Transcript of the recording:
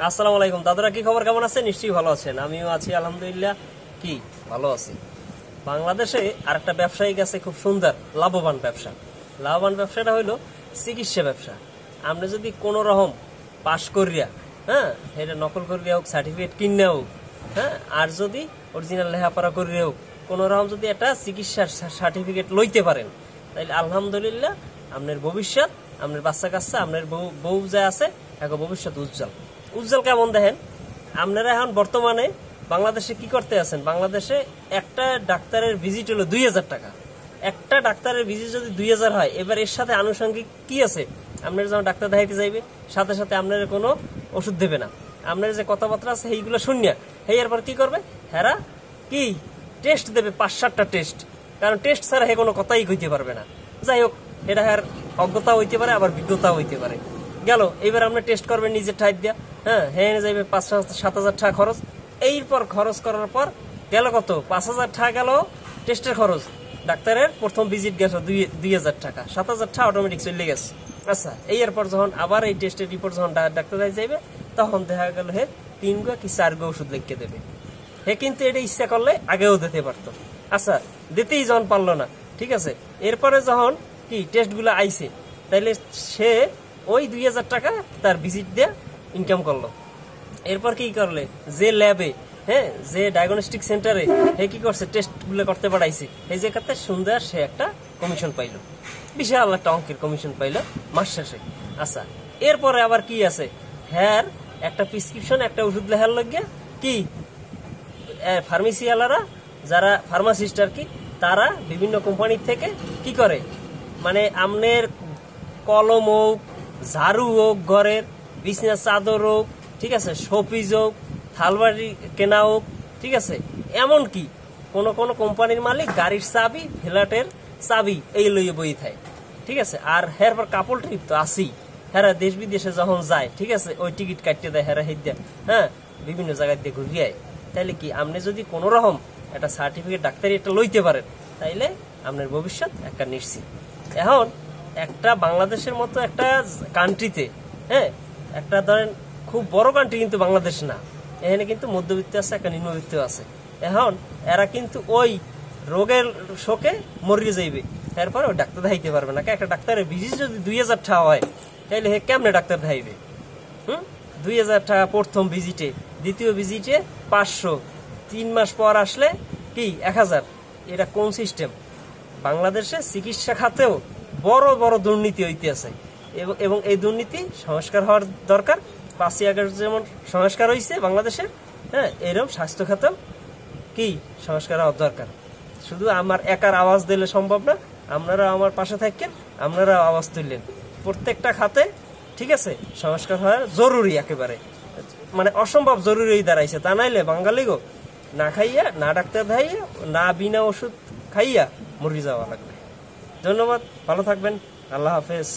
আসসালামু আলাইকুম দাদারা, কি খবর? কেমন আছেন? নিশ্চয়ই ভালো আছেন। আমিও আছি আলহামদুলিল্লাহ, কি ভালো আছি। বাংলাদেশে আরেকটা ব্যবসায়িক আছে, খুব সুন্দর লাভবান ব্যবসা। লাভবান ব্যবসাটা হইলো চিকিৎসা ব্যবসা। আপনি যদি কোনো রকম পাশ করিয়া, এটা নকল করিয়া হোক, সার্টিফিকেট কিনে হোক, আর যদি অরিজিনাল লেখাপড়া করিয়া হোক, কোনো রকম যদি একটা চিকিৎসার সার্টিফিকেট লইতে পারেন, তাইলে আলহামদুলিল্লাহ আপনার ভবিষ্যৎ, আপনার বাচ্চা কাচ্চা, আপনার বউ যা আছে এখন ভবিষ্যৎ উজ্জ্বল। উজ্জ্বল কেমন দেখেন, আপনারা এখন বর্তমানে বাংলাদেশে কি করতে আছেন? বাংলাদেশে একটা ডাক্তারের ভিজিট হলো 2000 টাকা। একটা ডাক্তারের ভিজিট যদি 2000 হয়, এবার এর সাথে আনুষঙ্গিক কি আছে? আপনার যখন ডাক্তার দেখাইতে যাইবে, সাথে সাথে আপনার কোনো ওষুধ দেবে না। আপনার যে কথাবার্তা আছে সেইগুলো শুনিয়া এরপর কি করবে? হেরা কি টেস্ট দেবে, 5-7টা টেস্ট। কারণ টেস্ট ছাড়া হে কোনো কথাই কইতে পারবে না। যাই হোক, এটা হ্যার অজ্ঞতা হইতে পারে, আবার বিজ্ঞতা হইতে পারে। গেল, এবার আপনি টেস্ট করবেন নিজের ঠাই দিয়া, হ্যাঁ যাইবে 5-7 হাজার টাকা খরচ। এরপর খরচ করার পর গেল কত? 5,000 টাকা গেল টেস্টের খরচ। ডাক্তারের প্রথম ভিজিট গেছে 2,000 টাকা, 7,000 টাকা অটোমেটিক চলে গেছে। আচ্ছা, এরপর যখন আবার এই টেস্টের রিপোর্ট যখন ডাক্তার যাইবে, তখন দেখা গেল হে 3 কি 4 ওষুধ লিখে দেবে। হে কিন্তু এটা ইচ্ছা করলে আগেও দিতে পারতো। আচ্ছা, দিতেই যখন পারলো না, ঠিক আছে, এরপরে যখন কি টেস্টগুলো আইছে, তাইলে সে ওই 2,000 টাকা তার ভিজিট দিয়ে ইনকাম করলো। এরপর কি করলে, যে ল্যাবে, যে ডায়াগনস্টিক সেন্টারে হে কি করছে, টেস্টগুলো করতে পাঠাইছে, এই জায়গাতে সুন্দর সে একটা কমিশন পাইলো, বিশাল একটা অঙ্কের কমিশন পাইলো মাস শেষে। আচ্ছা, এরপরে আবার কি আছে, হ্যার একটা প্রেসক্রিপশন, একটা ওষুধ লেখার লাগিয়া কি ফার্মেসিওয়ালারা, যারা ফার্মাসিস্ট আর কি, তারা বিভিন্ন কোম্পানির থেকে কি করে, মানে আমনের কলম হোক, ঝাড়ু হোক, ঘরের বিছনার চাদর হোক, ঠিক আছে, শোপিস হোক, থালবাড়ি কেনা হোক, ঠিক আছে, এমনকি কোন কোন কোম্পানির মালিক গাড়ির চাবি, ফ্ল্যাটের চাবি এই লইয়ে বই থাকে, ঠিক আছে। আর হেরপর কাপড় ট্রিপ তো আসি, হেরা দেশ বিদেশে যখন যায়, ঠিক আছে, ওই টিকিট কাটতে দেয় হেরা হেদ্যা, বিভিন্ন জায়গায় দিয়ে ঘুরিয়ে। তাইলে কি আপনি যদি কোনো রকম একটা সার্টিফিকেট ডাক্তারি একটা লইতে পারেন, তাইলে আপনার ভবিষ্যৎ একটা নিশ্চিত। এখন একটা বাংলাদেশের মতো একটা কান্ট্রিতে, একটা ধরেন খুব বড় কান্ট্রি কিন্তু বাংলাদেশ না, এখানে কিন্তু মধ্যবিত্ত আছে, একটা নিম্নবিত্ত আছে। এখন এরা কিন্তু ওই রোগের শোকে মরিয়ে যাইবে, এরপরে ওই ডাক্তার দেখাইতে পারবে না। একটা ডাক্তারের ভিজিট যদি 2,000 টাকা হয়, তাইলে হে কেমনে ডাক্তার দেখাইবে? 2,000 টাকা প্রথম ভিজিটে, দ্বিতীয় ভিজিটে 500, 3 মাস পর আসলে কি 1,000। এটা কোন সিস্টেম? বাংলাদেশে চিকিৎসা খাতেও বড় বড় দুর্নীতি হইতে আছে, এবং এই দুর্নীতি সংস্কার হওয়ার দরকার। 5ই আগস্ট যেমন সংস্কার হয়েছে বাংলাদেশের, এরকম স্বাস্থ্য খাতেও কি সংস্কার হওয়ার দরকার। শুধু আমার একার আওয়াজ দিলে সম্ভব না, আপনারা আমার পাশে থাকেন, আপনারা আওয়াজ তুললেন। প্রত্যেকটা খাতে, ঠিক আছে, সংস্কার হওয়া জরুরি, একেবারে মানে অসম্ভব জরুরি দাঁড়াইছে। তা নাইলে বাঙালিগো না খাইয়া, না ডাক্তার দেখাইয়া, না বিনা ওষুধ খাইয়া মরে যাওয়া লাগবে। ধন্যবাদ, ভালো থাকবেন, আল্লাহ হাফেজ।